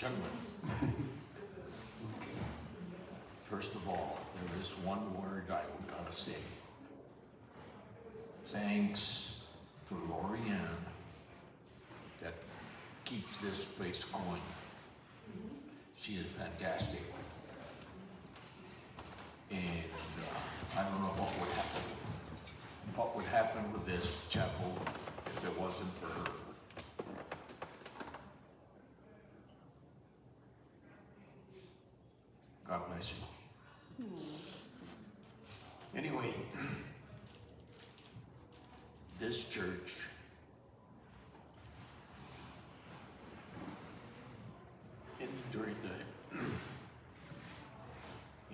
Gentlemen, first of all, there is one word I gotta say. Thanks to Lorianne that keeps this place going. She is fantastic. And I don't know what would happen. What would happen with this chapel if it wasn't for her? God bless you. Anyway, this church during the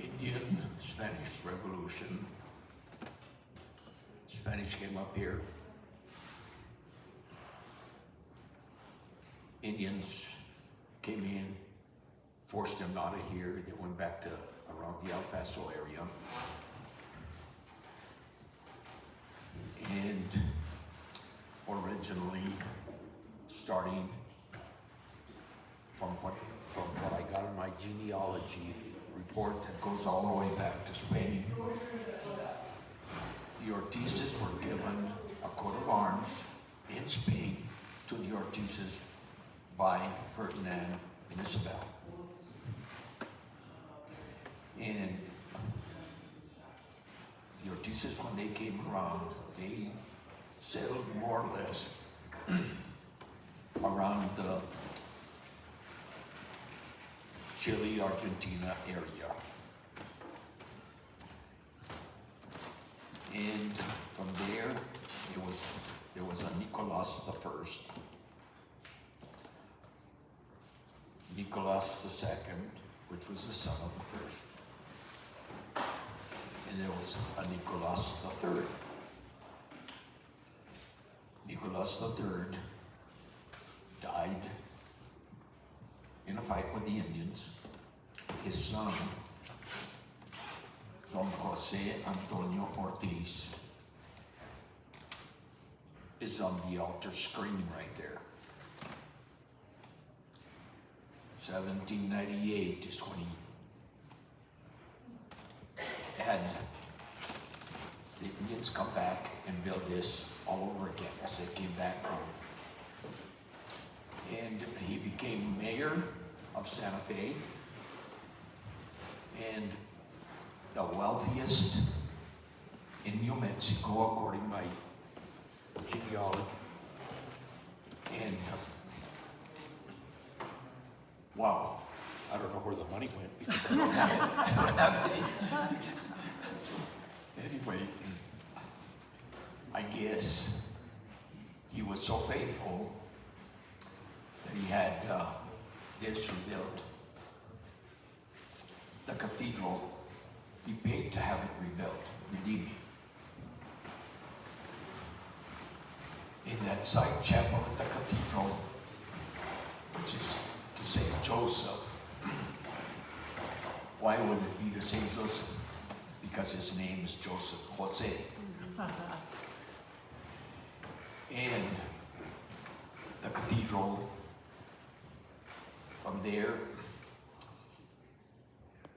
Indian Spanish Revolution, Spanish came up here. Indians came in, forced them out of here. They went back to around the El Paso area. And originally, starting from what I got in my genealogy report that goes all the way back to Spain, the Ortizes were given a coat of arms in Spain to the Ortizes by Ferdinand and Isabel. And the Ortizes, when they came around, they settled more or less around the Chile, Argentina area. And from there was a Nicholas the First, Nicholas the Second, which was the son of the first. And there was a Nicholas the Third. Nicholas the Third died in a fight with the Indians. His son, Don Jose Antonio Ortiz, is on the altar screen right there. 1798 is when he had the Indians come back and build this all over again as they came back from. And he became mayor of Santa Fe and the wealthiest in New Mexico, according to my genealogy. And wow, I don't know where the money went because I don't have it. I don't have any. Anyway, I guess he was so faithful that he had this rebuilt. The cathedral, he paid to have it rebuilt, believe me. In that side chapel at the cathedral, which is to St. Joseph. Why would it be to St. Joseph? Because his name is Joseph Jose. And the cathedral, from there,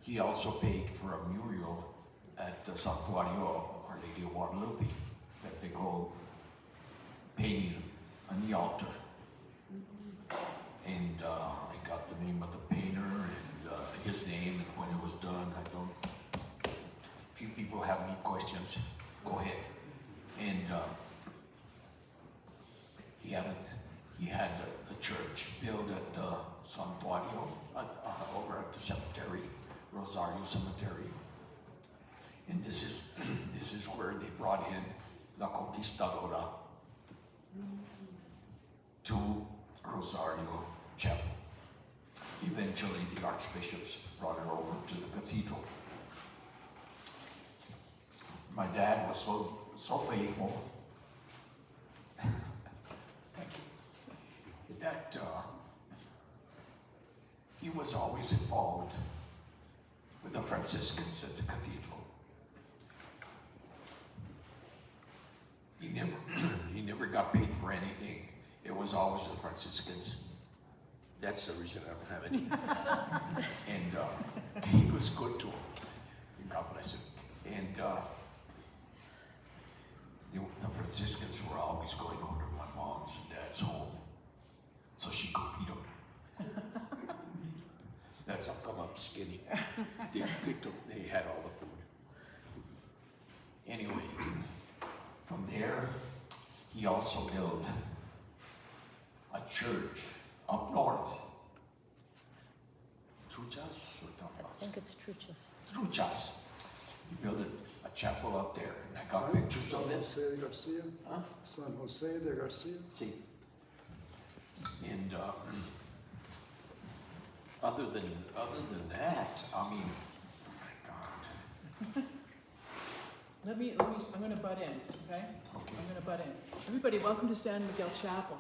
he also paid for a mural at the Santuario of Our Lady of Guadalupe, that big old painting on the altar. And I got the name of the painter and his name and when it was done. I don't. If you people have any questions, go ahead. And he had the church built at Santuario over at the cemetery, Rosario Cemetery. And this is where they brought in La Conquistadora to Rosario Chapel. Eventually, the archbishops brought her over to the cathedral. My dad was so faithful. Thank you. That he was always involved with the Franciscans at the cathedral. He never got paid for anything. It was always the Franciscans That's the reason I don't have any. And he was good to him. God bless him. And the Franciscans were always going over to my mom's and dad's home so she could feed them. That's how come I'm skinny. They had all the food. Anyway, from there, he also built a church up north. Truchas or Tampas? I think it's Truchas. Truchas. He built a chapel up there, and I got pictures of it. San Jose de Garcia? Huh? San Jose de Garcia? See. And other than that, I mean, oh my God. I'm going to butt in, okay? Okay. I'm going to butt in. Everybody, welcome to San Miguel Chapel.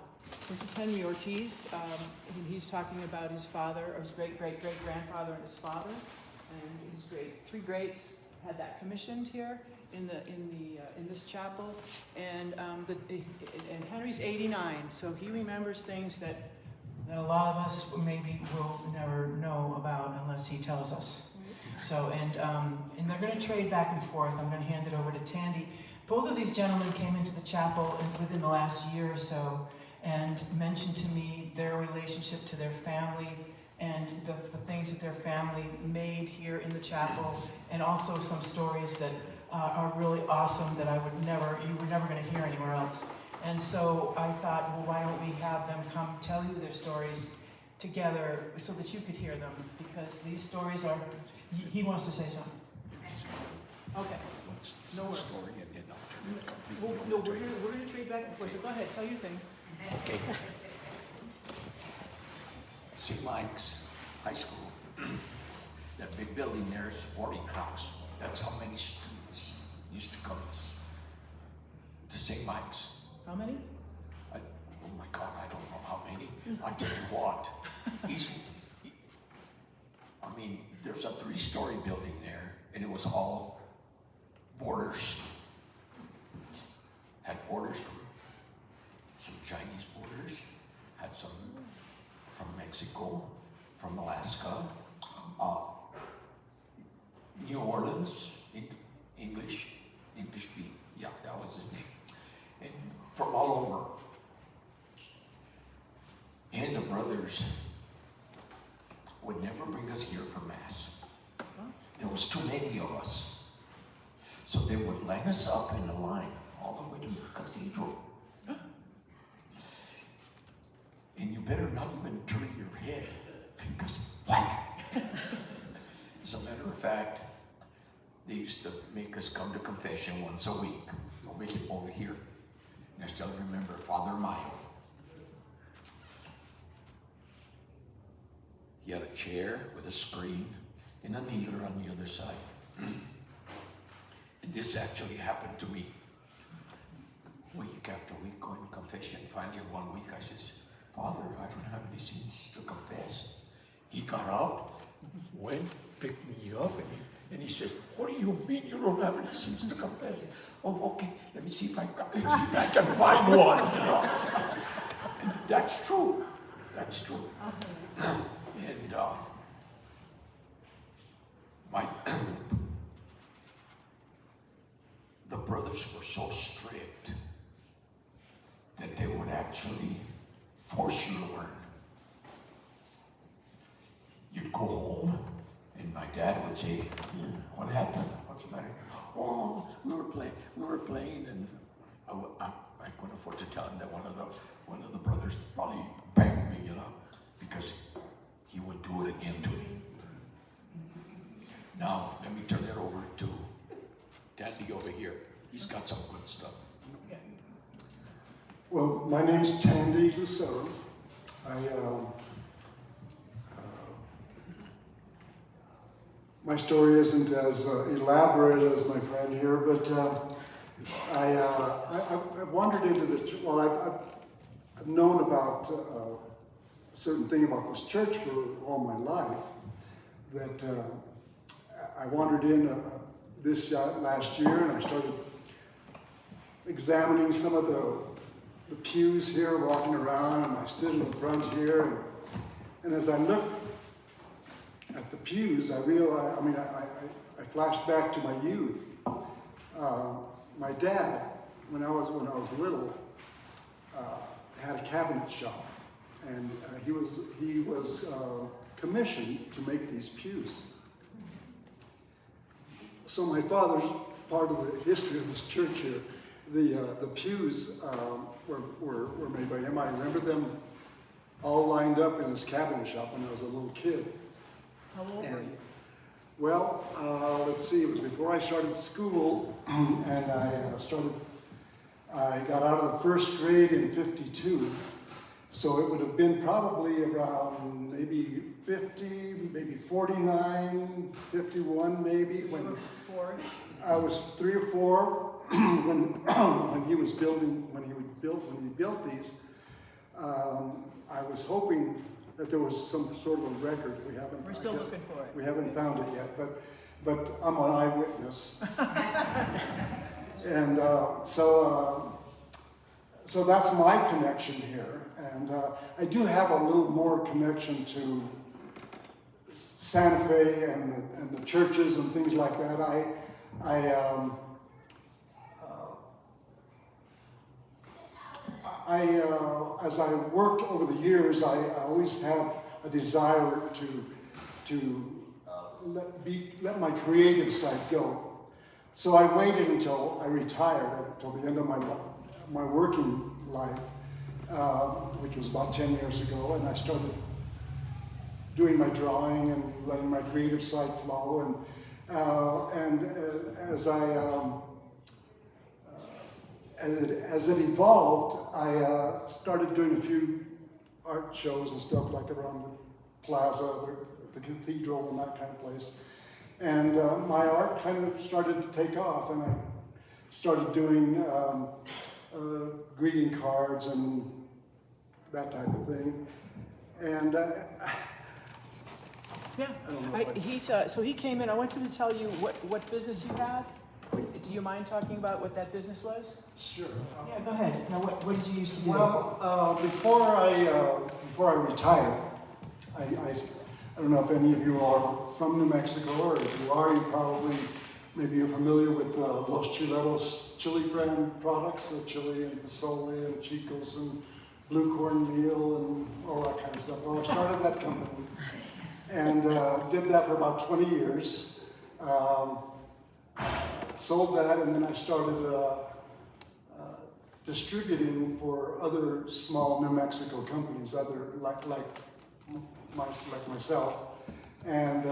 This is Henry Ortiz, and he's talking about his father, or his great-great-great-grandfather and his father, and his three greats had that commissioned here in this chapel, and Henry's 89, so he remembers things that a lot of us maybe will never know about unless he tells us. So, and they're going to trade back and forth. I'm going to hand it over to Tandy. Both of these gentlemen came into the chapel within the last year or so and mentioned to me their relationship to their family and the things that their family made here in the chapel, and also some stories that are really awesome that you were never going to hear anywhere else. And so I thought, well, why don't we have them come tell you their stories together so that you could hear them, because these stories are, he wants to say something. Okay. What's No the worries. story, and then I'll turn it completely Well, over no, to we're you. going to trade back and forth, so go ahead, tell your thing. Okay. St. Mike's High School, that big building there is a boarding house. That's how many students used to come to St. Mike's. How many? Oh my God, I don't know how many. I tell you what, there's a 3-story building there, and it was all borders. Had borders from some Chinese borders, had some from Mexico, from Alaska, New Orleans, English B, yeah, that was his name, and from all over. And the brothers would never bring us here for Mass. There was too many of us. So they would line us up in a line all the way to the cathedral. And you better not even turn your head, because whack! As a matter of fact, they used to make us come to confession once a week over here. And I still remember Father Mayo. He had a chair with a screen and a needler on the other side. And this actually happened to me. Week after week going to confession. Finally, one week I says, Father, I don't have any sins to confess. He got up, went, picked me up, and he says, what do you mean you don't have any sins to confess? Oh, okay, let me see if I can find one, you know. And that's true. That's true. And the brothers were so strict that they would actually force you to learn. You'd go home, and my dad would say, what happened? What's the matter? Oh, we were playing, and I couldn't afford to tell him that one of the brothers probably banged me, you know, because he would do it again to me. Now, let me turn it over to Tandy over here. He's got some good stuff. Well, my name is Tandy Lucero. My story isn't as elaborate as my friend here, but I wandered into the, well, I've known about a certain thing about this church for all my life, that I wandered in this last year, and I started examining some of the pews here, walking around, and I stood in the front here, And as I look at the pews, I realize, I flashed back to my youth. My dad, when I was little, had a cabinet shop, and he was commissioned to make these pews. So my father's part of the history of this church here. The pews were made by him. I remember them all lined up in his cabinet shop when I was a little kid. How old were you? Well, let's see, it was before I started school, and I got out of the first grade in '52, so it would have been probably around maybe 50, maybe 49, 51 maybe. So you were 4? I was 3 or 4 when he built these. I was hoping that there was some sort of a record. We're still looking for it. We haven't found it yet, but I'm an eyewitness. And so that's my connection here. And I do have a little more connection to Santa Fe and the churches and things like that. As I worked over the years, I always had a desire to let my creative side go. So I waited until I retired, until the end of my working life, which was about 10 years ago, and I started doing my drawing and letting my creative side flow. As it evolved, I started doing a few art shows and stuff like around the plaza, the cathedral and that kind of place. And my art kind of started to take off, and I started doing greeting cards and that type of thing. And Yeah. So he came in. I want you to tell you what business you had. Do you mind talking about what that business was? sure. Yeah, go ahead. Now, what did you used to do? Well, before I retired, I don't know if any of you are from New Mexico, or if you are, maybe you're familiar with Los Chileros chili brand products, chili and pozole and chicos and blue corn meal and all that kind of stuff. Well, I started that company and did that for about 20 years. Sold that, and then I started distributing for other small New Mexico companies, like myself, and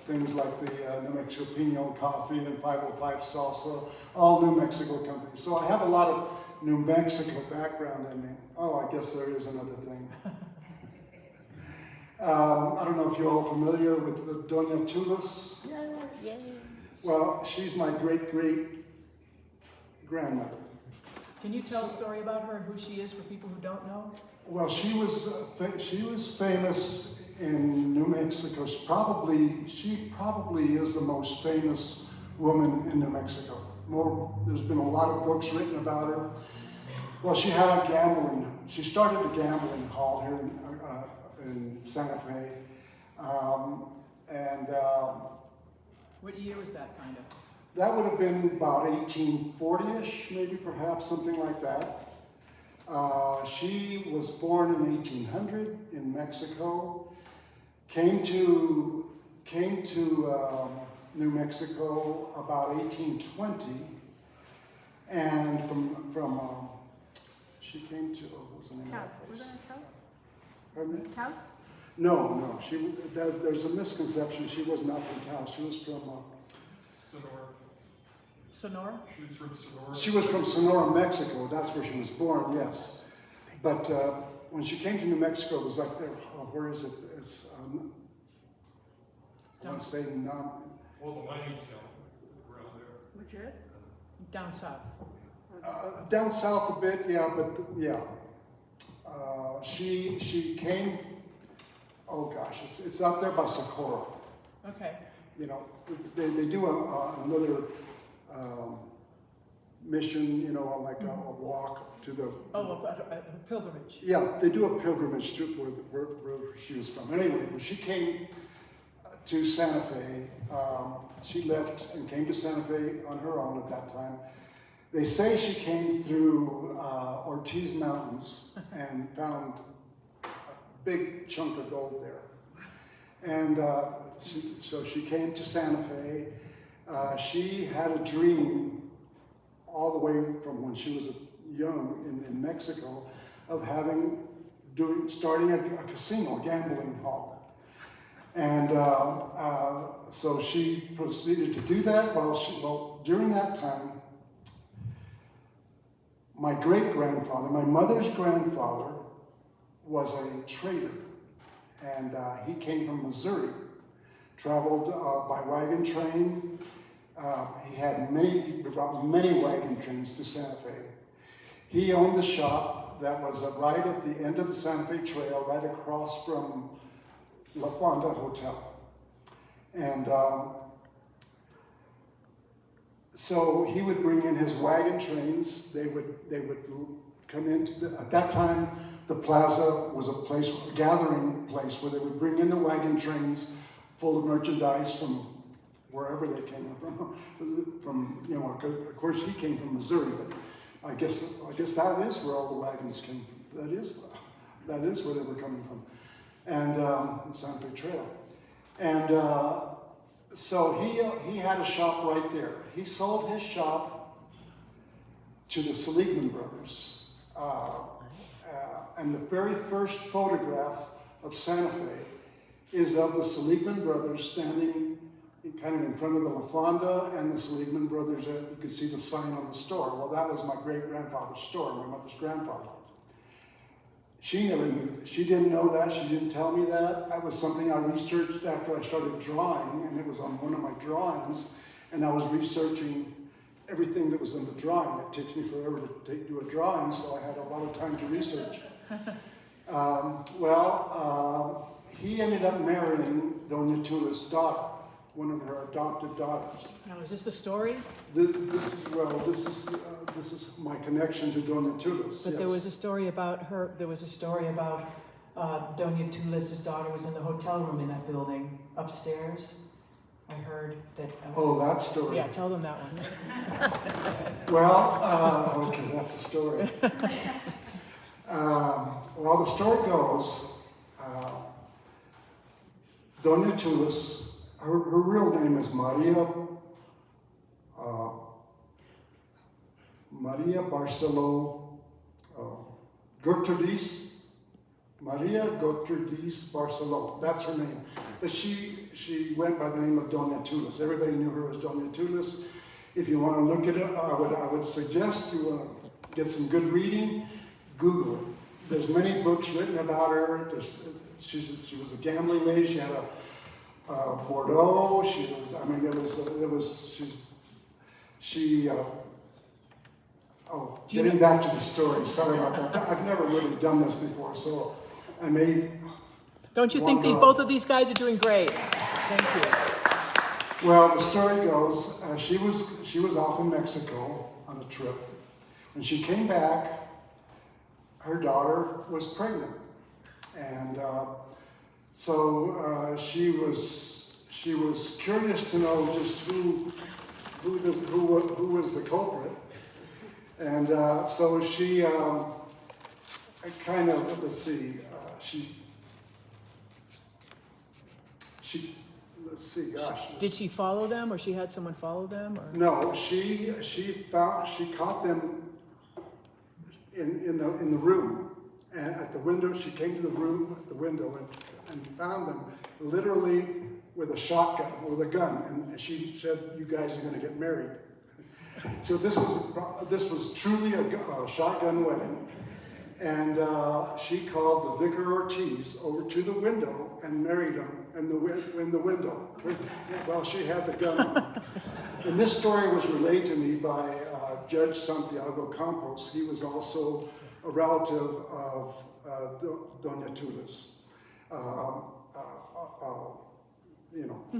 things like the New Mexico Pinon Coffee and 505 Salsa, all New Mexico companies. So I have a lot of New Mexico background in me. Oh, I guess there is another thing. I don't know if you're all familiar with the Doña Tulas. Yes. Well, she's my great-great-grandmother. Can you tell a story about her and who she is for people who don't know? Well, she was famous in New Mexico. She probably is the most famous woman in New Mexico. There's been a lot of books written about her. Well, she started a gambling hall here in Santa Fe, What year was that, kind of? that would have been about 1840-ish, maybe, perhaps, something like that. She was born in 1800 in Mexico, came to New Mexico about 1820, and she came to, what was the name of that Was place? that a house? Pardon me? House? No, there's a misconception. She was not from Taos. She was from Sonora? She was from Sonora, Mexico. That's where she was born, yes. But when she came to New Mexico, it was like there. Where is it? It's I want to say Well, the mining town around there. Which is? Down south. down south a bit, yeah. But yeah, she came. Oh gosh, it's out there by Socorro. Okay. They do another mission, you know, on like a walk to the. Oh, a pilgrimage. Yeah, they do a pilgrimage to where she was from. Anyway, when she came to Santa Fe, she left and came to Santa Fe on her own at that time. They say she came through Ortiz Mountains and found a big chunk of gold there. And so she came to Santa Fe. She had a dream all the way from when she was young in Mexico of starting a casino, a gambling hall. And so she proceeded to do that. Well, during that time, my great-grandfather, my mother's grandfather, was a trader. And he came from Missouri, traveled by wagon train. He brought many wagon trains to Santa Fe. He owned the shop that was right at the end of the Santa Fe Trail, right across from La Fonda Hotel. And so he would bring in his wagon trains. They would come into at that time, the plaza was a gathering place where they would bring in the wagon trains full of merchandise from wherever they came from. You know, of course he came from Missouri, but I guess that is where all the wagons came from. That is where they were coming from, and the Santa Fe Trail. And so he had a shop right there. He sold his shop to the Seligman brothers. And the very first photograph of Santa Fe is of the Seligman brothers standing kind of in front of the La Fonda and the Seligman brothers. You could see the sign on the store. Well, that was my great-grandfather's store, my mother's grandfather. She never knew. She didn't know that. She didn't tell me that. That was something I researched after I started drawing, and it was on one of my drawings, and I was researching everything that was in the drawing. It takes me forever to do a drawing, so I had a lot of time to research. He ended up marrying Doña Tula's daughter, one of her adopted daughters. Now, is this the story? This is my connection to Doña Tula's. But yes. there was a story about her. There was a story about Doña Tula's daughter was in the hotel room in that building upstairs. I heard that. Oh, that story. Yeah, tell them that one. Well, okay, that's a story. Well, the story goes, Doña Tula's, her real name is Maria Barceló Gertrudis. Maria Gertrudis Barceló. That's her name. But she went by the name of Doña Tula's. Everybody knew her as Doña Tula's. If you want to look at it, I would suggest you want to get some good reading. Google it. There's many books written about her. She was a gambling lady. She had a Bordeaux. Getting back to the story. Sorry about that. I've never really done this before, so I may. Don't you think both of these guys are doing great? Thank you. Well, the story goes, she was off in Mexico on a trip. When she came back, her daughter was pregnant, and so she was curious to know just who was the culprit, and so she kind of Did she follow them, or she had someone follow them, or? No, she caught them in the room, and at the window. She came to the room at the window and found them literally with a shotgun, with a gun, and she said, "You guys are going to get married." So this was truly a shotgun wedding, and she called the Vicar Ortiz over to the window and married him in the window while she had the gun on. And this story was relayed to me by Judge Santiago Campos. He was also a relative of Doña Tula's.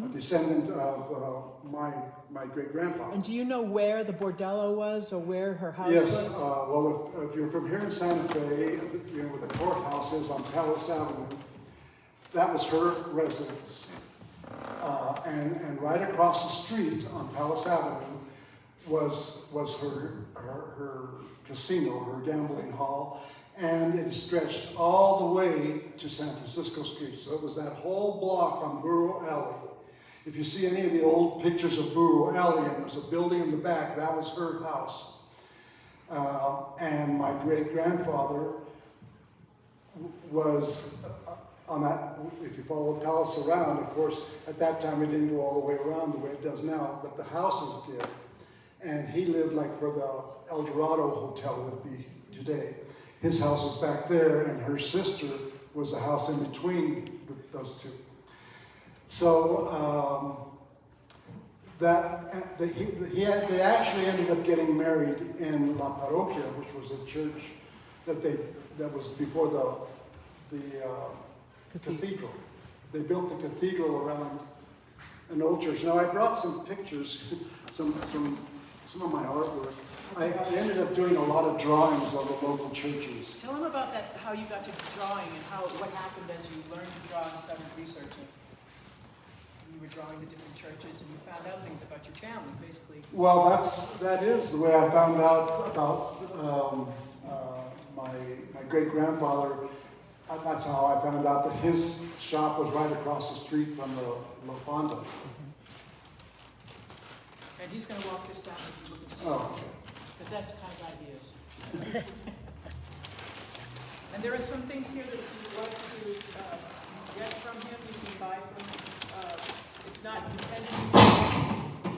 a descendant of my great-grandfather. And do you know where the bordello was, or where her house Yes, was? well, if you're from here in Santa Fe, you know, where the courthouse is on Palace Avenue, that was her residence. And right across the street on Palace Avenue was her casino, her gambling hall, and it stretched all the way to San Francisco Street. So it was that whole block on Burro Alley. If you see any of the old pictures of Burro Alley, and there's a building in the back, that was her house. And my great-grandfather was on that, if you follow the palace around, of course, at that time it didn't go all the way around the way it does now, but the houses did. And he lived like where the El Dorado Hotel would be today. His house was back there, and her sister was the house in between those two. So they actually ended up getting married in La Parroquia, which was a church that was before the cathedral. They built the cathedral around an old church. Now I brought some pictures, some of my artwork. I ended up doing a lot of drawings of the local churches. Tell them about that, how you got to drawing, and what happened as you learned to draw and started researching. You were drawing the different churches, and you found out things about your family, basically. Well, that is the way I found out about my great-grandfather. That's how I found out that his shop was right across the street from the La Fonda. And he's going to walk this down if you look and see. Oh, okay. Because that's the kind of ideas. And there are some things here that if you would like to get from him, you can buy from him. It's not intended to be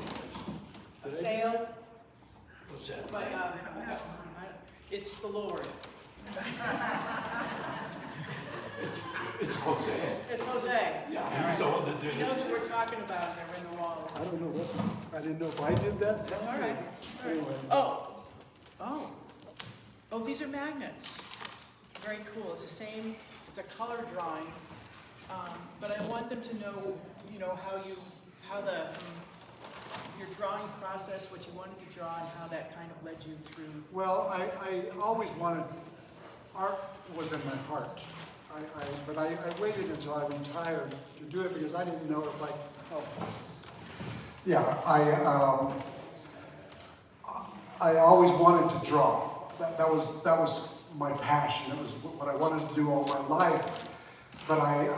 a sale, What's that? but it's the Lord. It's Jose. It's Jose. Yeah, he's the one that did He it. knows what we're talking about, and they're in the walls. I don't know I didn't know if I did that. That's all right. Anyway. Oh, these are magnets. Very cool. It's the same, it's a color drawing, but I want them to know, you know, how your drawing process, what you wanted to draw, and how that kind of led you through. Well, I always wanted, art was in my heart. But I waited until I retired to do it because I didn't know if I always wanted to draw. That was my passion. It was what I wanted to do all my life. But I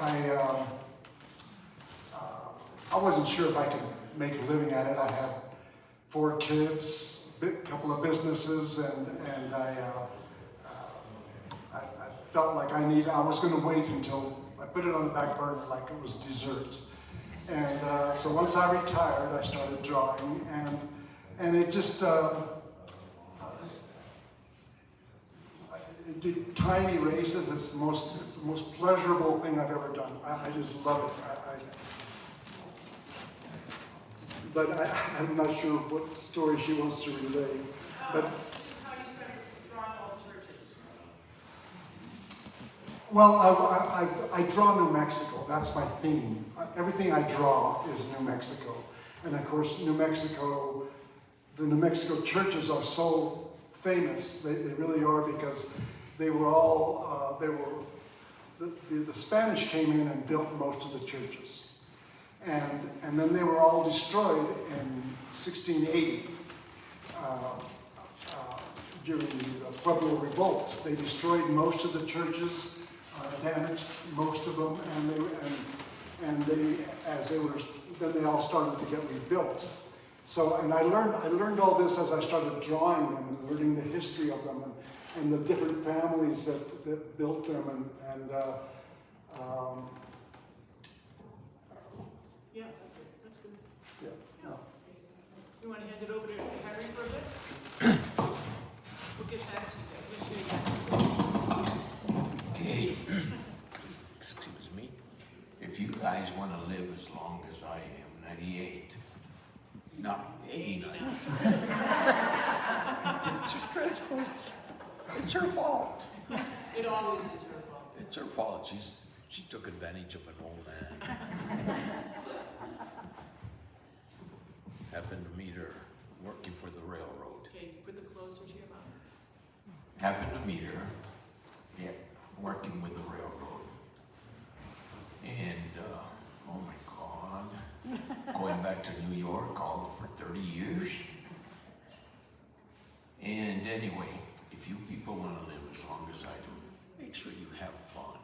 wasn't sure if I could make a living at it. I had 4 kids, a couple of businesses, and I felt like I was going to wait until I put it on the back burner like it was dessert. And so once I retired, I started drawing, and it just, it did time erases. It's the most pleasurable thing I've ever done. I just love it. But I'm not sure what story she wants to relay. But This is how you started drawing all the churches. well, I draw New Mexico. That's my theme. Everything I draw is New Mexico. And of course, the New Mexico churches are so famous. They really are, because they were all, the Spanish came in and built most of the churches. And then they were all destroyed in 1680 during the Pueblo Revolt. They destroyed most of the churches, damaged most of them, then they all started to get rebuilt. So, and I learned all this as I started drawing them and learning the history of them and the different families that built them Yeah, that's it. That's good. yeah. You want to hand it over to Harry for a bit? We'll get back to you. Okay. Excuse me. If you guys want to live as long as I am, 98. No, 89. It's a stretch, folks. It's her fault. It always is her fault. It's her fault. She took advantage of an old man. working for the railroad. Okay, put it closer to your mouth. Happened to meet her, yeah, working with the railroad. And, oh my God, going back to New York all for 30 years. And anyway, if you people want to live as long as I do, make sure you have fun.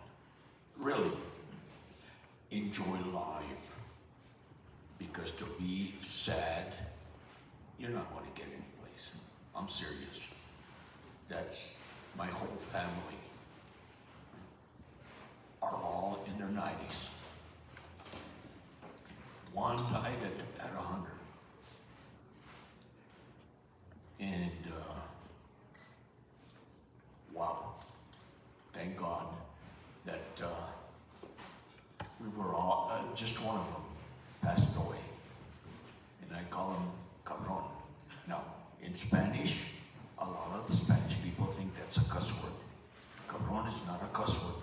Really, enjoy life. Because to be sad, you're not going to get any place. I'm serious. That's my whole family are all in their 90s. One died at 100. And wow, thank God that we were all, just one of them passed away. And I call him cabron. Now, in Spanish, a lot of the Spanish people think that's a cuss word. Cabron is not a cuss word.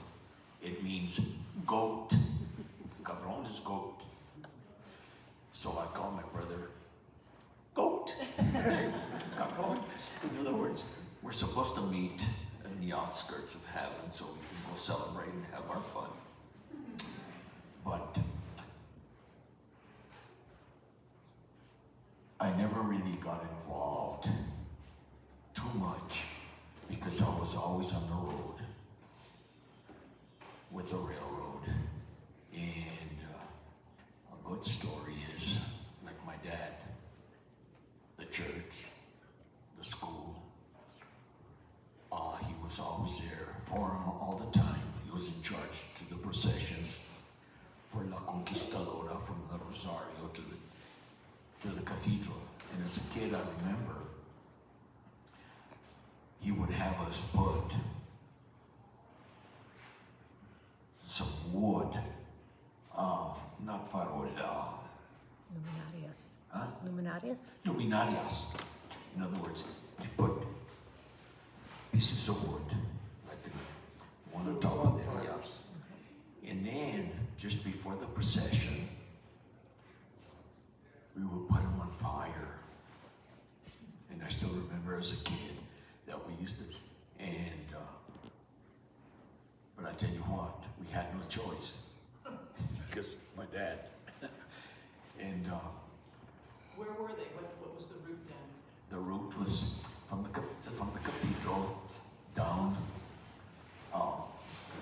It means goat. Cabron is goat. So I call my brother goat. Cabron. In other words, we're supposed to meet in the outskirts of heaven so we can go celebrate and have our fun. But I never really got involved too much because I was always on the road with the railroad. And a good story is, like my dad, the church, the school, he was always there for him all the time. He was in charge to the processions for La Conquistadora from the Rosario to the cathedral. And as a kid, I remember he would have us put some wood, not firewood, Luminarias. huh? Luminarias? Luminarias. In other words, you put pieces of wood, like one on top of the other. And then, just before the procession, we would put them on fire. And I still remember as a kid that we used to, and, but I tell you what, we had no choice. Because my dad. And Where were they? What was the route then? the route was from the cathedral down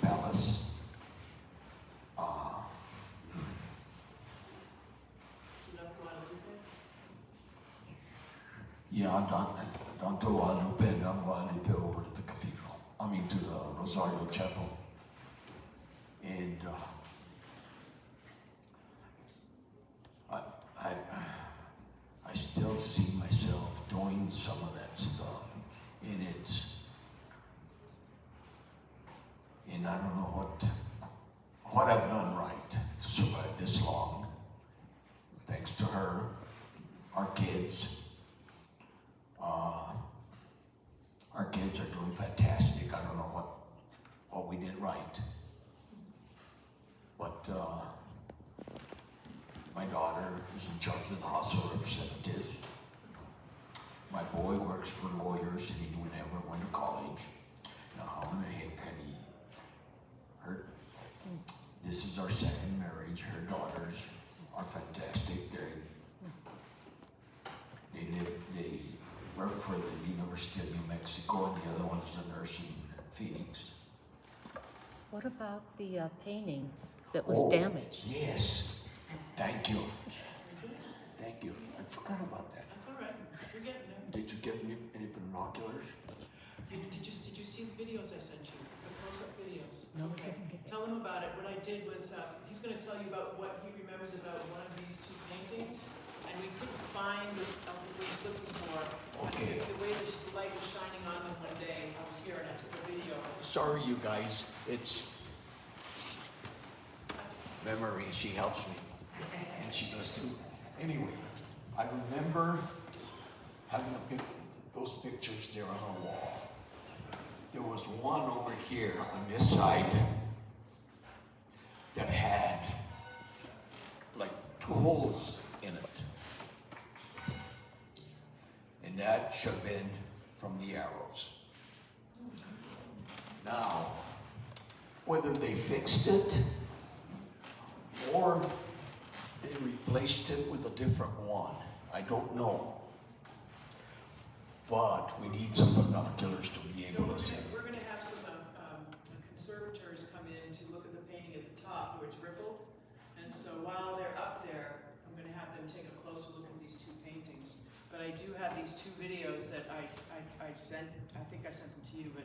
Palace. So not Guadalupe? Yeah, down to Guadalupe, and down Guadalupe over to the cathedral. I mean to the Rosario Chapel. And I still see myself doing some of that stuff, and I don't know what I've done right to survive this long. Thanks to her, our kids are doing fantastic. I don't know what we did right, but my daughter is in charge of the House of Representatives. My boy works for lawyers and he never went to college. Now, how in the heck can this is our second marriage. Her daughters are fantastic. They work for the University of New Mexico, and the other one is a nurse in Phoenix. What about the painting that was damaged? Yes. Thank you. Thank you. I forgot about that. That's all right. You're getting there. Did you get any binoculars? Did you see the videos I sent you? The close-up videos? No, I Okay. didn't get that. Tell him about it. What I did was, he's going to tell you about what he remembers about one of these two paintings, and we couldn't find what he was looking for. Okay. The way the light was shining on them one day, I was here and I took a video. Sorry, you guys. It's memory. She helps me, and she does too. Anyway, I remember having those pictures there on the wall. There was one over here on this side that had like 2 holes in it. that should have been from the arrows. Now, whether they fixed it or they replaced it with a different one, I don't know. But we need some binoculars to be able to see. We're gonna have some conservators come in to look at the painting at the top where it's rippled. And so while they're up there, I'm gonna have them take a closer look at these two paintings. But I do have these two videos that I sent, I think I sent them to you, but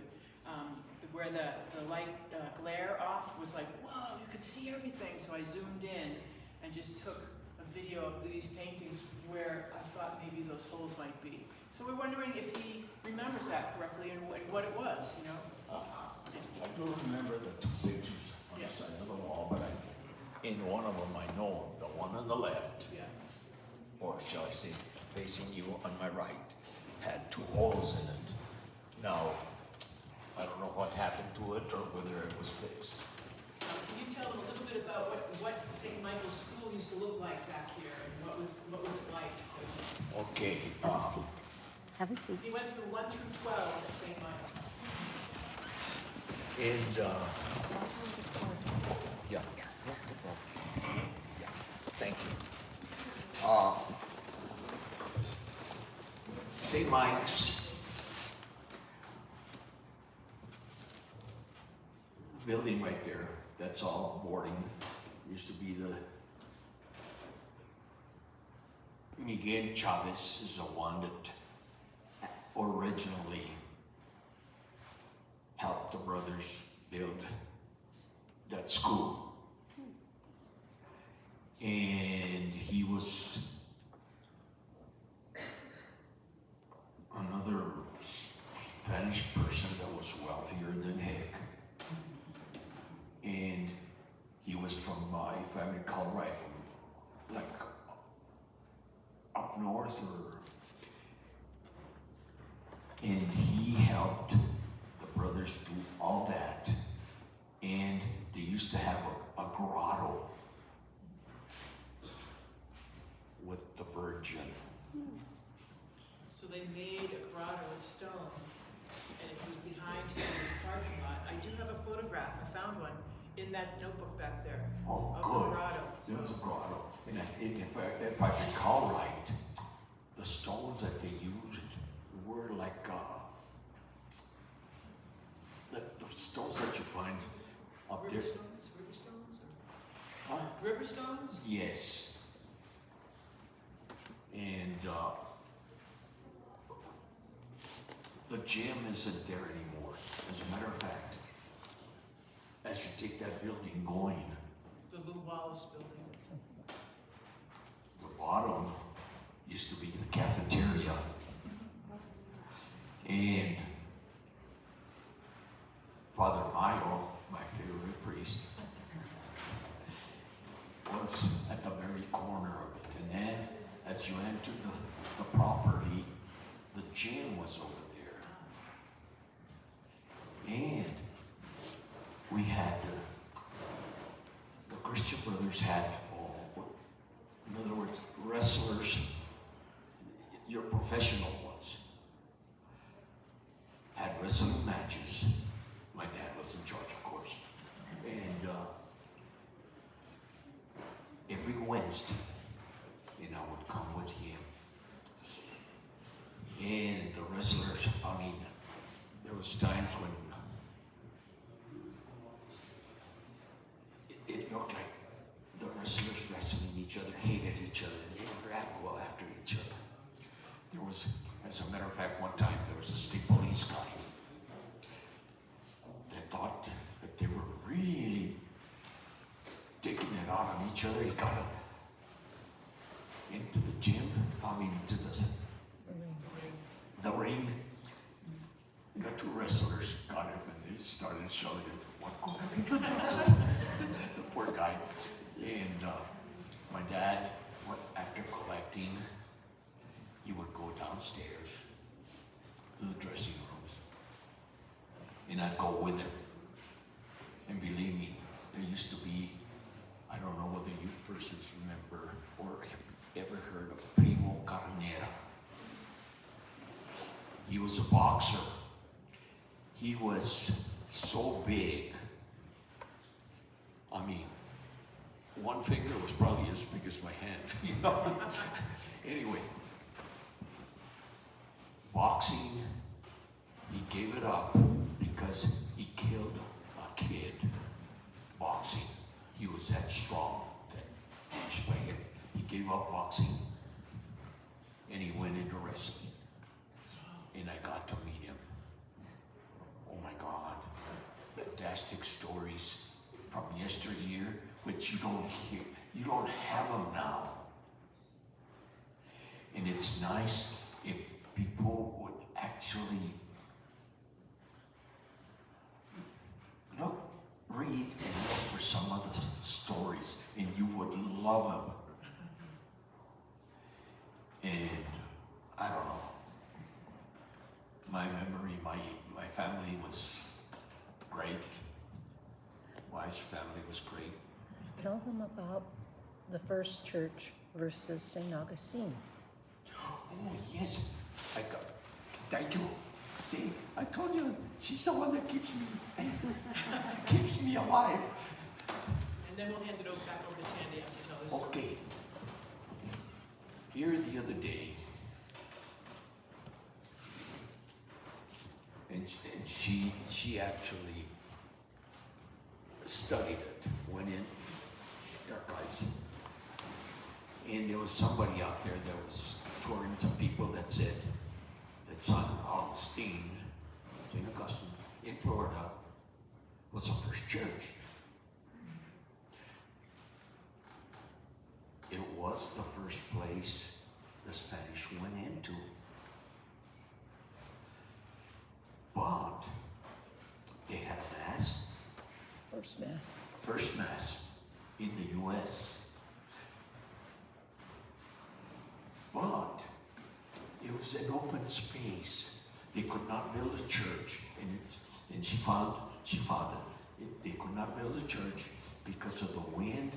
where the light glare off was like, whoa, you could see everything. So I zoomed in and just took a video of these paintings where I thought maybe those holes might be. So we're wondering if he remembers that correctly and what it was, you know? I do remember the two pictures on the side of the wall, but in one of them I know the one on the left, Yeah. or shall I say, facing you on my right, had two holes in it. Now, I don't know what happened to it or whether it was fixed. Can you tell them a little bit about what St. Michael's School used to look like back here and what was it like? Okay. Have a seat. Have a seat. He went through 1 through 12 at St. Michael's. And, yeah. Yeah, thank you. St. Mike's building right there, that's all boarding. Used to be the Miguel Chavez is the one that originally helped the brothers build that school. And he was another Spanish person that was wealthier than heck. And he was from, if I recall right, from like up north and he helped the brothers do all that. And they used to have a grotto with the Virgin. So they made a grotto of stone, and it was behind his parking lot. I do have a photograph. I found one in that notebook back there Oh, of good. the grotto. There was a grotto. And if I recall right, the stones that they used were like the stones that you find up there. River stones? Huh? River stones? Yes. And the gym isn't there anymore. As a matter of fact, as you take that building going, The Lou Wallace building. the bottom used to be the cafeteria. And Father Mayo, my favorite priest, was at the very corner of it. And then as you enter the property, the gym was over there. And we had, the Christian Brothers had, in other words, wrestlers, your professional ones, had wrestling matches. My dad was in charge, of course. And every Wednesday, and I would come with him. And the wrestlers, I mean, there was times when it looked like the wrestlers wrestling each other, hated each other, and they were at go after each other. There was, as a matter of fact, one time there was a state police guy that thought that they were really taking it out on each other. He got into the gym, into the ring. And the two wrestlers got him and they started showing him what going next. The poor guy. And my dad, after collecting, he would go downstairs to the dressing rooms. And I'd go with him. And believe me, there used to be, I don't know whether you persons remember or ever heard of Primo Carnera. He was a boxer. He was so big. I mean, one finger was probably as big as my hand, you know? Anyway, boxing, he gave it up because he killed a kid. Boxing, he was that strong. He gave up boxing and he went into wrestling. And I got to meet him. Oh my God, fantastic stories from yesteryear, which you don't hear, you don't have them now. And it's nice if people would actually read and look for some of the stories, and you would love them. And I don't know, my memory, my family was great. Wife's family was great. Tell them about the first church versus St. Augustine. Oh yes, thank you. See, I told you, she's the one that keeps me alive. And then we'll hand it back over to Tandy after you tell this story. Okay. Here the other day, and she actually studied it, went in the archives, and there was somebody out there that was touring some people that said that St. Augustine in Florida was the first church. It was the first place the Spanish went into. But they had a mass. First mass in the U.S. But it was an open space. They could not build a church, and she found it. They could not build a church because of the wind,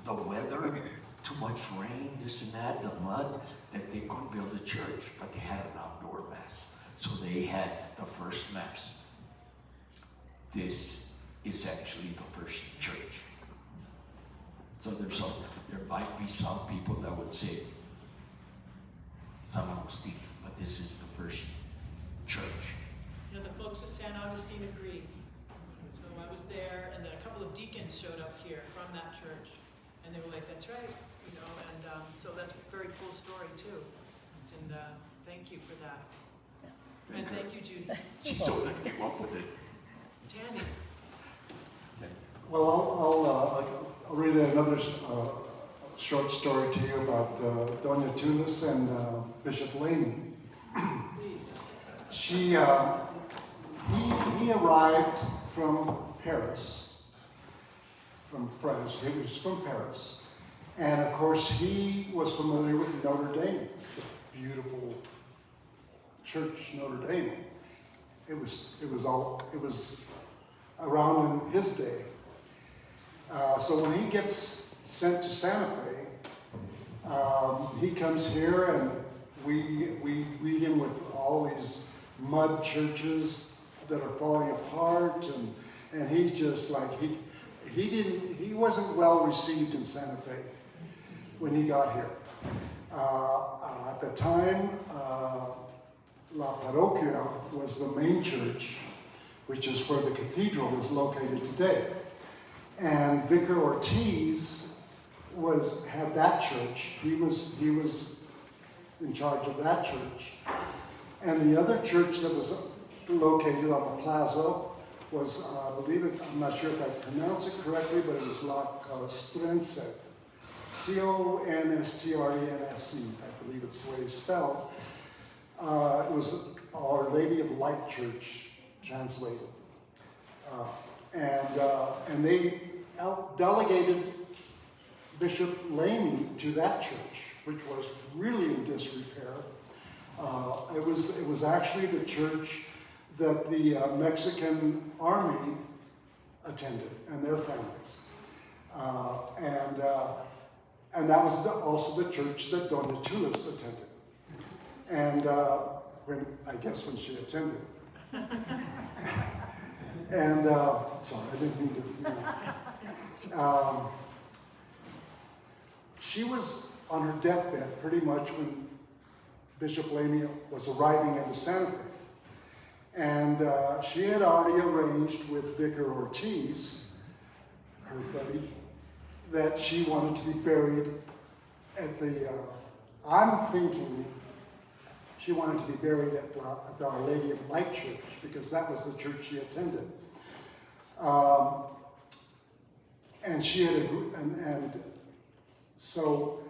the weather, too much rain, this and that, the mud, that they couldn't build a church, but they had an outdoor mass. So they had the first mass. This is actually the first church. So there might be some people that would say San Agustin, but this is the first church. You know, the folks at San Augustine agree. So I was there, and a couple of deacons showed up here from that church, and they were like, "That's right," you know. And so that's a very cool story too. And thank you for that. And thank you, Judy. She's the one that came up with it. Tandy. Well, I'll read another short story to you about Doña Tunis and Bishop Laney. He arrived from Paris, from France. He was from Paris. And of course, he was familiar with Notre Dame, the beautiful church Notre Dame. It was around in his day. So when he gets sent to Santa Fe, he comes here and we greet him with all these mud churches that are falling apart, and he's just like, he wasn't well received in Santa Fe when he got here. At the time, La Parroquia was the main church, which is where the cathedral is located today. And Vicar Ortiz had that church. He was in charge of that church. And the other church that was located on the plaza was, I believe it, I'm not sure if I pronounce it correctly, but it was La Costrense. Constrense, I believe it's the way it's spelled. It was Our Lady of Light Church, translated. And they delegated Bishop Laney to that church, which was really in disrepair. It was actually the church that the Mexican army attended and their families. And that was also the church that Doña Tulis attended. and when she attended. And sorry, I didn't mean to. She was on her deathbed pretty much when Bishop Lamy was arriving into Santa Fe. And she had already arranged with Vicar Ortiz, her buddy, that she wanted to be buried at the, I'm thinking she wanted to be buried at Our Lady of Light Church, because that was the church she attended. And she had and so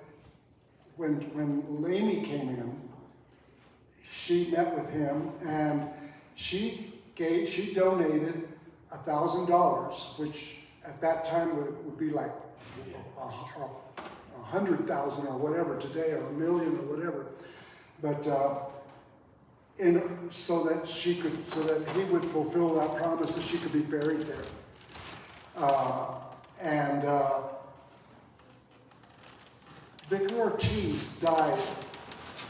when Lamy came in, she met with him, and she donated $1,000, which at that time would be like 100,000 or whatever today, or 1 million or whatever. But so that he would fulfill that promise that she could be buried there. Vicar Ortiz died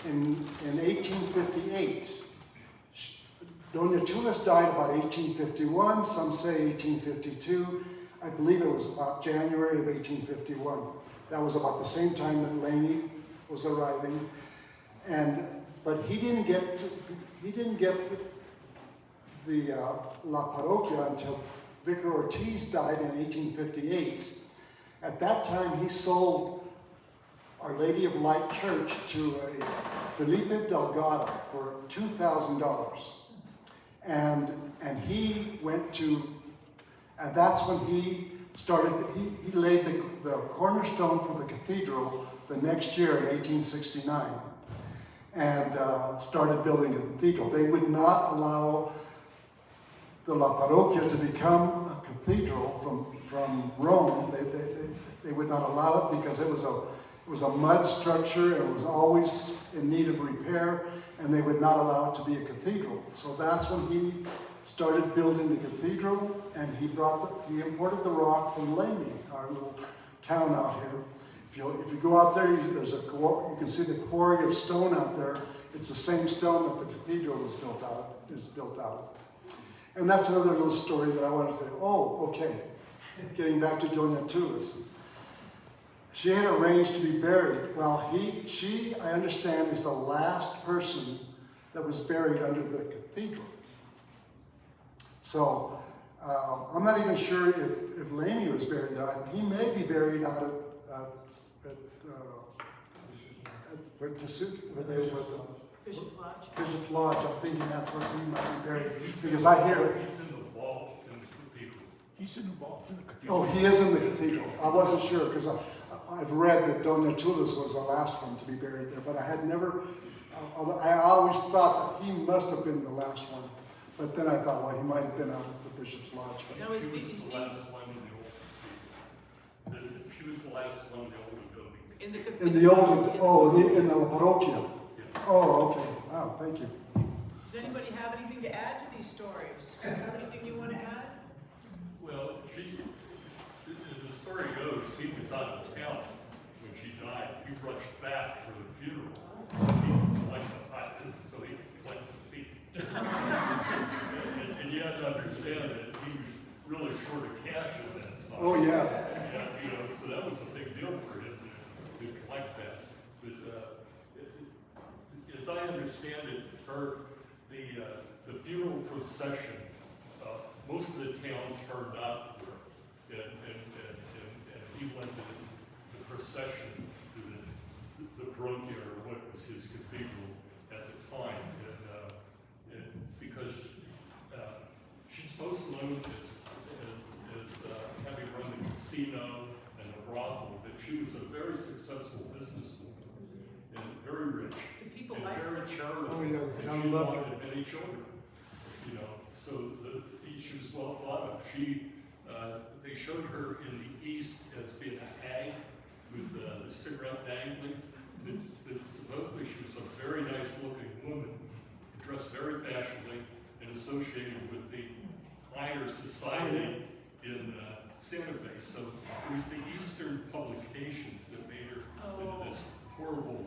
in 1858. Doña Tulis died about 1851, some say 1852. I believe it was about January of 1851. That was about the same time that Lamy was arriving. But he didn't get the La Parroquia until Vicar Ortiz died in 1858. At that time, he sold Our Lady of Light Church to a Felipe Delgado for $2,000. And he went to, and that's when he started, he laid the cornerstone for the cathedral the next year in 1869, and started building a cathedral. They would not allow the La Parroquia to become a cathedral from Rome. They would not allow it because it was a mud structure, and it was always in need of repair, and they would not allow it to be a cathedral. So that's when he started building the cathedral, and he imported the rock from Lamy, our little town out here. If you go out there, you can see the quarry of stone out there. It's the same stone that the cathedral is built out of. And that's another little story that I wanted to say. Oh, okay. Getting back to Doña Tulis. She had arranged to be buried. Well, she, I understand, is the last person that was buried under the cathedral. So, I'm not even sure if Lamy was buried there. He may be buried out at Bishop's Lodge. Bishop's Lodge. I'm thinking that's where he might be buried. Because I hear, He's in the vault in the cathedral. He's involved in the cathedral. oh, he is in the cathedral. I wasn't sure, because I've read that Doña Tulis was the last one to be buried there, but I always thought that he must have been the last one. But then I thought, well, he might have been out at the Bishop's Lodge. Now, She was the last one in the old. She was the last one in the old building. in the In the old, in the La Parroquia. Oh, okay. Wow, thank you. Does anybody have anything to add to these stories? Do you have anything you want to add? Well, as the story goes, he was out of town when she died. He rushed back for the funeral. So he could collect the fee. and you have to understand that he was really short of cash at that time. Oh, yeah. So that was a big deal for him to collect that. But as I understand it, the funeral procession, most of the town turned out for him, and he went to the procession to the parochia, or what was his cathedral at the time, and because she's most known as having run the casino and the brothel, but she was a very successful businesswoman and very rich. Do people and like very her? charitable. Oh, yeah, the and town she loved her. wanted many children, so she was well thought of. They showed her in the East as being a hag with the cigarette dangling. But supposedly she was a very nice looking woman, dressed very fashionably, and associated with the higher society in Santa Fe. So it was the Eastern publications that made her into this horrible,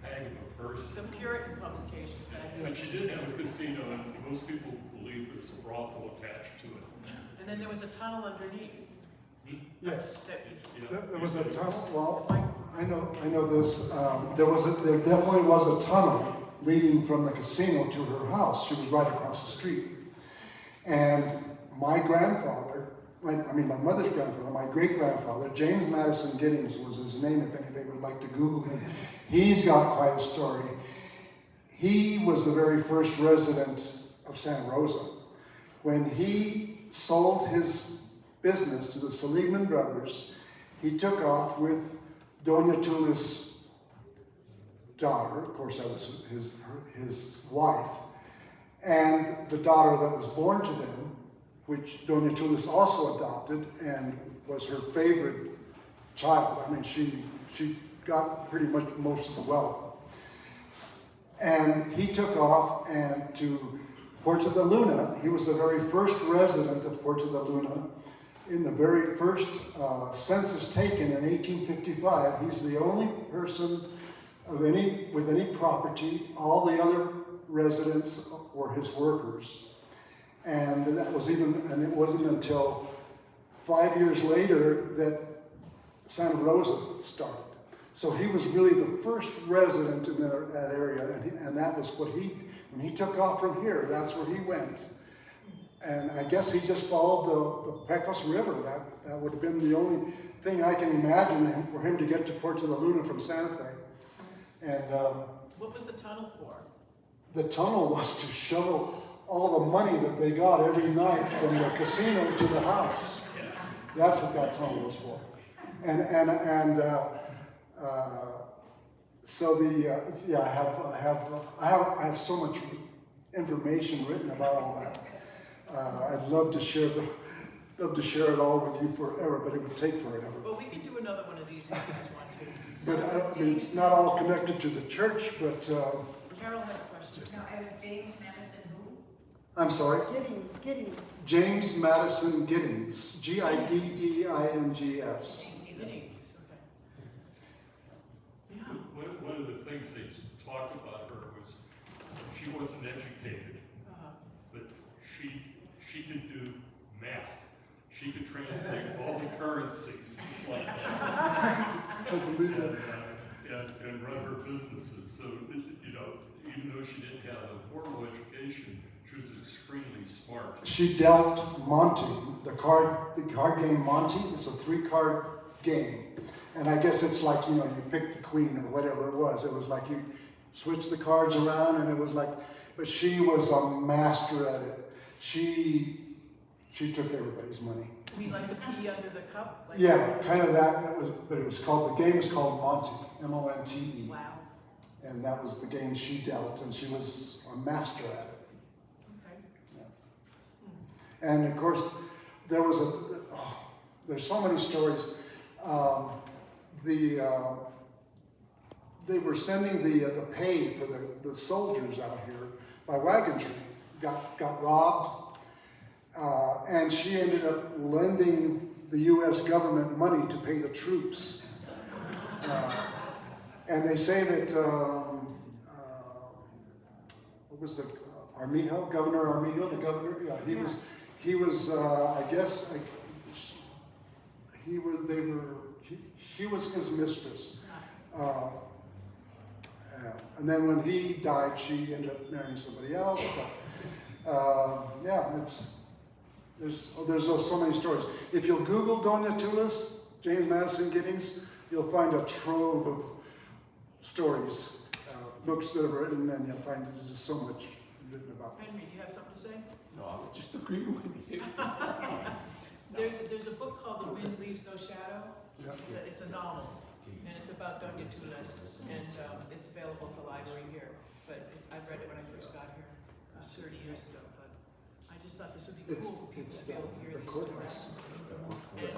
hang of a person. The Puritan publications back then. But she did have a casino, and most people believe there's a brothel attached to it. And then there was a tunnel underneath. Yes. That, There was a tunnel, well, I know this, there definitely was a tunnel leading from the casino to her house. She was right across the street. And my grandfather, my mother's grandfather, my great-grandfather, James Madison Giddings was his name, if anybody would like to Google him. He's got quite a story. He was the very first resident of Santa Rosa. When he sold his business to the Seligman brothers, he took off with Doña Tula's daughter, of course that was his wife, and the daughter that was born to them, which Doña Tulis also adopted and was her favorite child. I mean, she got pretty much most of the wealth. And he took off and to Puerto de Luna. He was the very first resident of Puerto de Luna. In the very first census taken in 1855, he's the only person with any property. All the other residents were his workers. And it wasn't until 5 years later that Santa Rosa started. So he was really the first resident in that area, and that was what when he took off from here, that's where he went. And I guess he just followed the Pecos River. That would have been the only thing I can imagine for him to get to Puerto de Luna from Santa Fe. And what was the tunnel for? the tunnel was to shovel all the money that they got every night from the casino to the house. That's what that tunnel was for. I have so much information written about all that. I'd love to share it all with you forever, but it would take forever. Well, we can do another one of these if you guys want to. But it's not all connected to the church, but Carol has a question. No, it was James Madison who? I'm sorry. Giddings. James Madison Giddings, Giddings. Giddings, okay. Yeah. One of the things they talked about her was she wasn't educated, but she could do math. She could translate all the currencies just like that. I believe that. And run her businesses. So, even though she didn't have a formal education, she was extremely smart. She dealt Monte, the card game Monte. It's a 3-card game. And I guess it's like, you pick the queen or whatever it was. It was like you switch the cards around and it was like, but she was a master at it. She took everybody's money. You mean like the pea under the cup? Like Yeah, kind of that. But it was called, the game was called Monte, M-O-N-T-E. Wow. And that was the game she dealt, and she was a master at it. Okay. Yeah. And of course, there's so many stories. They were sending the pay for the soldiers out here by wagon train. Got robbed, and she ended up lending the U.S. government money to pay the troops. And they say that what was the Armijo, Governor Armijo, the governor? Yeah, he was. I guess she was his mistress. And then when he died, she ended up marrying somebody else. But, there's so many stories. If you'll Google Doña Tula's, James Madison Giddings, you'll find a trove of stories, books that are written, and you'll find there's just so much written about them. Henry, do you have something to say? No, I would just agree with you. There's a book called The Wind Leaves No Shadow. Yeah. It's a novel, and it's about Doña Tula's, and it's available at the library here. But I read it when I first got here, 30 years ago. But I just thought this would be cool for people to be able to hear these stories. And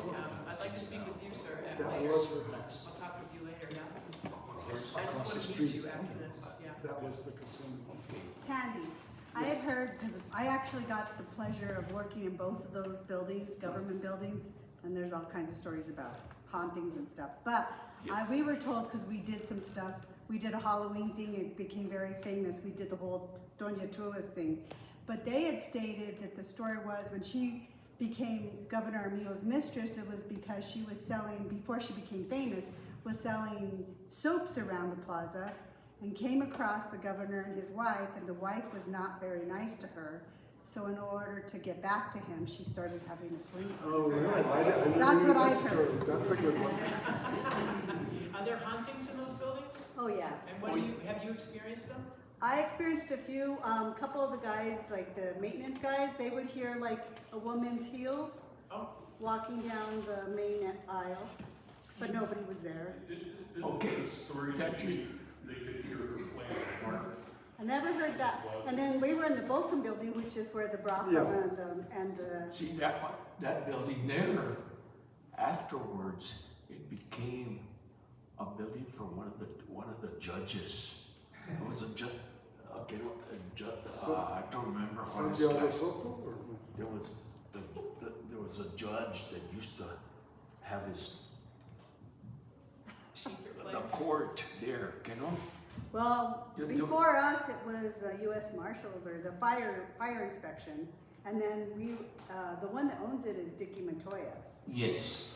I'd like to speak with you, sir, after That this. was her house. I'll talk with you later, yeah? I just Across want the to meet street. you after this, yeah. That was the casino. Tandy. I had heard, because I actually got the pleasure of working in both of those buildings, government buildings, and there's all kinds of stories about it. hauntings and stuff. But Yes. we were told, because we did some stuff, we did a Halloween thing, it became very famous. We did the whole Doña Tulas thing. But they had stated that the story was when she became Governor Armijo's mistress, it was because she was selling, before she became famous, was selling soaps around the plaza and came across the governor and his wife, and the wife was not very nice to her. So in order to get back to him, she started having a fling. Oh, really? I didn't That's read what that I story. heard. That's a good one. Are there hauntings in those buildings? Oh, yeah. And have you experienced them? I experienced a few, couple of the guys, like the maintenance guys, they would hear like a woman's heels Oh, walking down the main aisle, but nobody was there. Okay, The story that that just- they could hear her playing the harp. I never heard that. And then we were in the Bolton building, which is where the brothel Yeah. and the, See, that building there, afterwards, it became a building for one of the judges. It was a judge, I don't remember what San it's Diego like. Soto? Or? There was a judge that used to have his, secret the place. court there, you know? well, You do- before us, it was US Marshals or the fire inspection. And then the one that owns it is Dickie Montoya. Yes.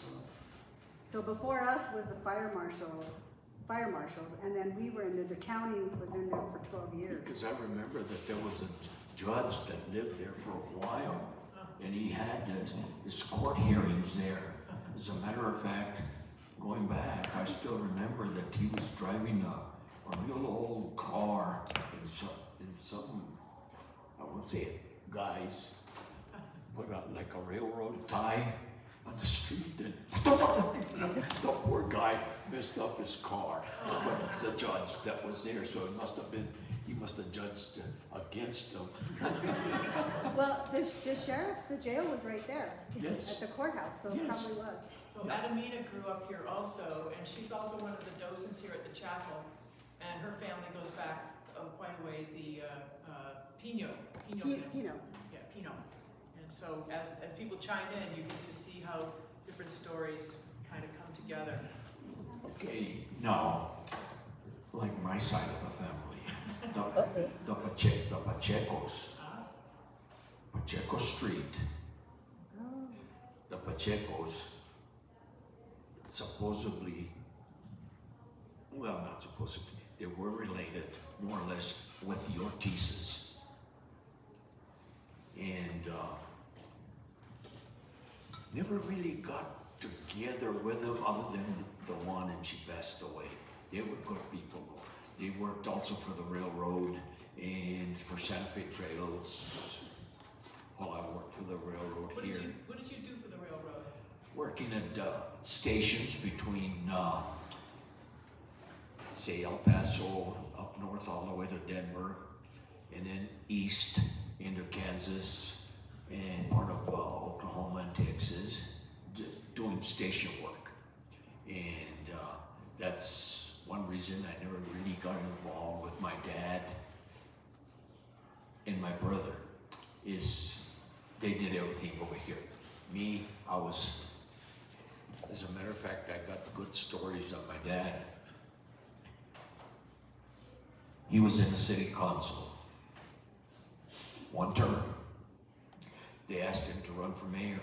So before us was the fire marshals, and then we were the county was in there for 12 years. Because I remember that there was a judge that lived there for a while, and he had his court hearings there. As a matter of fact, going back, I still remember that he was driving a real old car in some, I won't say it, guys, put like a railroad tie on the street, and the poor guy messed up his car. But the judge that was there, so he must have judged against him. Well, the sheriff's, the jail was right there. Yes. At the courthouse, so it Yes. probably was. So Adamina grew up here also, and she's also one of the docents here at the chapel. And her family goes back quite a ways, the Pino family. Yeah, Pino. And so as people chime in, you get to see how different stories kind of come together. Okay, now, like my side of the family, the Pachecos, Pacheco Street, the Pachecos, supposedly, well, not supposedly, they were related more or less with the Ortizes. And never really got together with them other than the one, and she passed away. They were good people. They worked also for the railroad and for Santa Fe Trails while I worked for the railroad What here. did you do for the railroad? Working at stations between, say, El Paso, up north all the way to Denver, and then east into Kansas and part of Oklahoma and Texas, just doing station work. And that's one reason I never really got involved with my dad and my brother, is they did everything over here. Me, I was, as a matter of fact, I got good stories of my dad. He was in the city council one term. They asked him to run for mayor,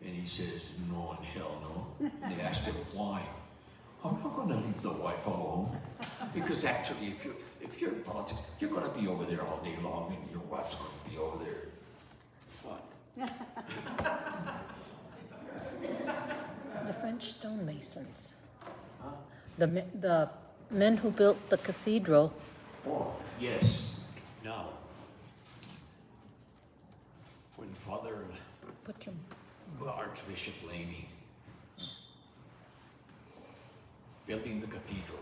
and he says, no in hell no. They asked him why. I'm not going to leave the wife alone, because actually if you're in politics, you're going to be over there all day long, and your wife's going to be over there. What? The French stonemasons. The men who built the cathedral. Oh, yes. Now, when Father Put your, Archbishop Laney building the cathedral,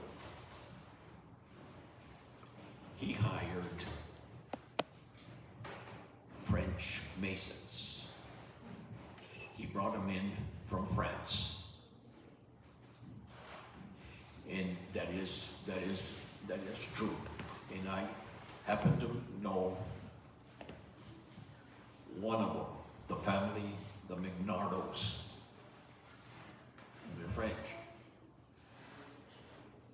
he hired French masons. He brought them in from France. And that is true. And I happen to know one of them, the family, the Mignardos. French.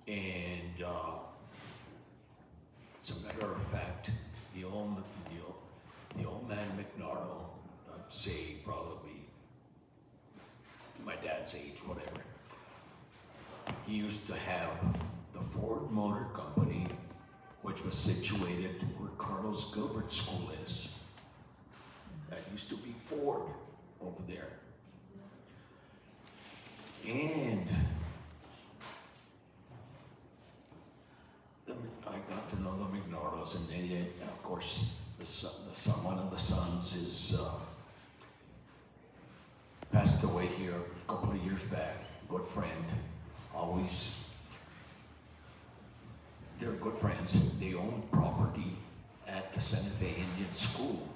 And as a matter of fact, the old man McNardle, I'd say probably my dad's age, whatever. He used to have the Ford Motor Company, which was situated where Carlos Gilbert School is. That used to be Ford over there. And I got to know the McNardles, and then, of course, one of the sons is passed away here a couple of years back. Good friend, always. They're good friends. They own property at the Santa Fe Indian School,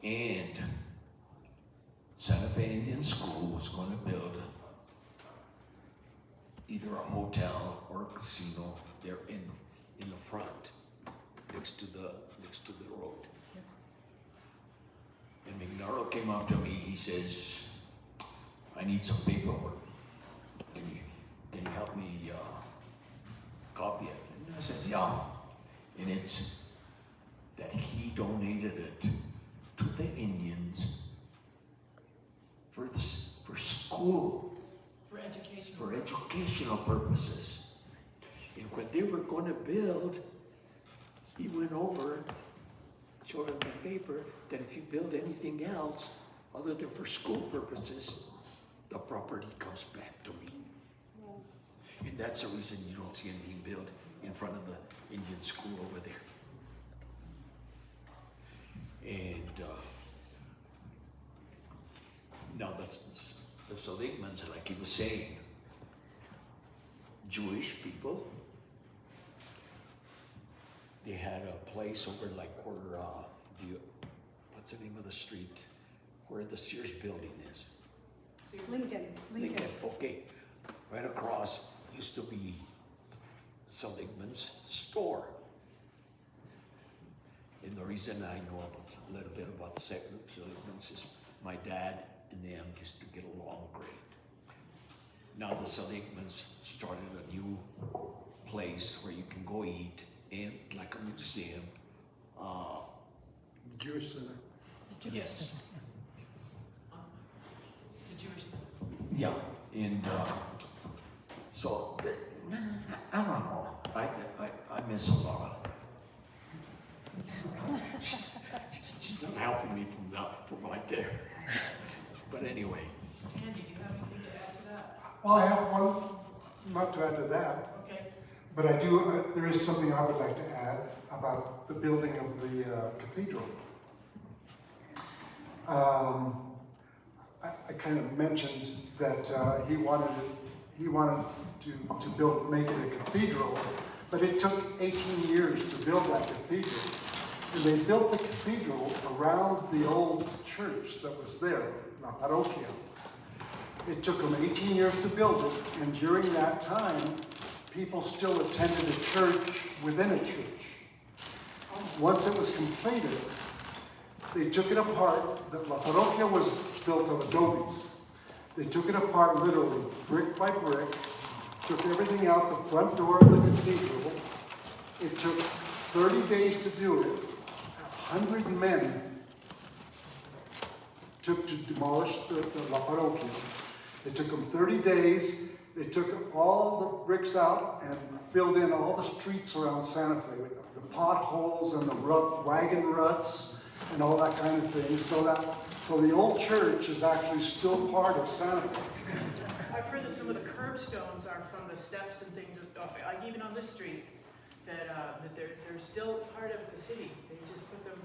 and Santa Fe Indian School was going to build either a hotel or a casino there in the front, next to the road. And McNardle came up to me. He says, "I need some paperwork. Can you help me copy it?" And I says, "Yeah." And it's that he donated it to the Indians for school. For educational purposes. And when they were going to build, he went over, showed him the paper, that if you build anything else other than for school purposes, the property comes back to me. And that's the reason you don't see anything built in front of the Indian school over there. And now the Seligmans, like he was saying, Jewish people, they had a place over like where what's the name of the street? Where the Sears building is. Lincoln. Okay. Right across used to be Seligman's store. And the reason I know a little bit about the Seligmans is my dad and them used to get along great. Now the Seligmans started a new place where you can go eat, and like a museum. Jewish Center. Yes. The Jewish thing. Yeah. And so I don't know. I miss a lot of. She's not helping me from right there. But anyway. Andy, do you have anything to add to that? Well, I have one, not to add to that, Okay. but I do, there is something I would like to add about the building of the cathedral. I kind of mentioned that he wanted to make it a cathedral, but it took 18 years to build that cathedral. And they built the cathedral around the old church that was there, La Parroquia. It took them 18 years to build it, and during that time, people still attended a church within a church. Once it was completed, they took it apart. The La Parroquia was built of adobes. They took it apart literally, brick by brick, took everything out the front door of the cathedral. It took 30 days to do it. 100 men took to demolish the La Parroquia. It took them 30 days. They took all the bricks out and filled in all the streets around Santa Fe with the potholes and the wagon ruts and all that kind of thing. So the old church is actually still part of Santa Fe. I've heard that some of the curbstones are from the steps and things, like even on this street, that they're still part of the city. They just put them,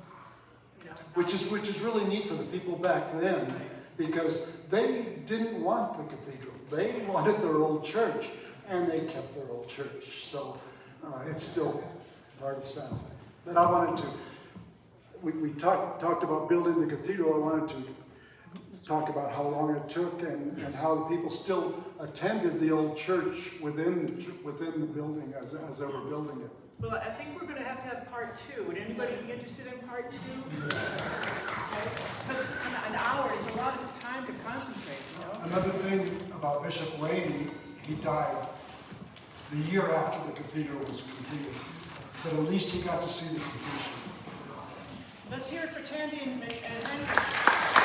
you know. Which is really neat for the people back then, because they didn't want the cathedral. They wanted their old church, and they kept their old church. So it's still part of Santa Fe. But I wanted to, we talked about building the cathedral. I wanted to talk about how long it took and how the people still attended the old church within the building as they were building it. Well, I think we're gonna have part two. Would anybody be interested in part two? Okay, because it's gonna, an hour is a lot of time to concentrate, you know? Another thing about Bishop Wayne, he died the year after the cathedral was completed, but at least he got to see the completion. Let's hear it for Tandy and Tandy.